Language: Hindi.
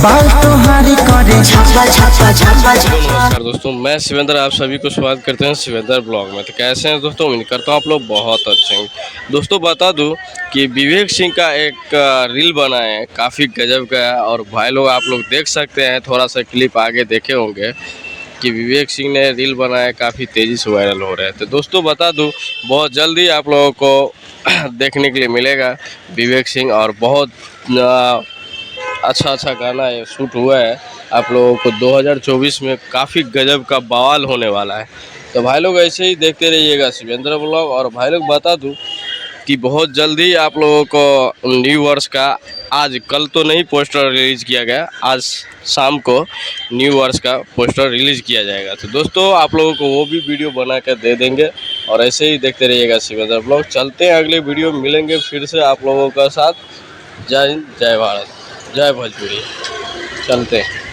बाल तुम्हारी करे छापा छापा छापा। नमस्कार दोस्तों, मैं शिवेंद्र आप सभी को स्वागत करते हैं शिवेंद्र ब्लॉग में। तो कैसे हैं दोस्तों, उम्मीद करता हूँ आप लोग बहुत अच्छे हैं। दोस्तों बता दूं कि विवेक सिंह का एक रील बना है, काफ़ी गजब का है। और भाई लोग आप लोग देख सकते हैं, थोड़ा सा क्लिप आगे देखे होंगे कि विवेक सिंह ने रील बनाया, काफ़ी तेज़ी से वायरल हो रहे हैं। तो दोस्तों बता दूं, बहुत जल्दी आप लोगों को देखने के लिए मिलेगा विवेक सिंह, और बहुत अच्छा गाना है शूट हुआ है। आप लोगों को 2024 में काफ़ी गजब का बवाल होने वाला है। तो भाई लोग ऐसे ही देखते रहिएगा शिवेंद्र ब्लॉग। और भाई लोग बता दूं कि बहुत जल्दी आप लोगों को न्यू वर्ष का, आज कल तो नहीं पोस्टर रिलीज़ किया गया, आज शाम को न्यू वर्ष का पोस्टर रिलीज़ किया जाएगा। तो दोस्तों आप लोगों को वो भी वीडियो बना कर दे देंगे, और ऐसे ही देखते रहिएगा शिवेंद्र ब्लॉग। चलते हैं अगले वीडियो, मिलेंगे फिर से आप लोगों का साथ। जय हिंद, जय भारत, जय भोजपुरी। चलते हैं।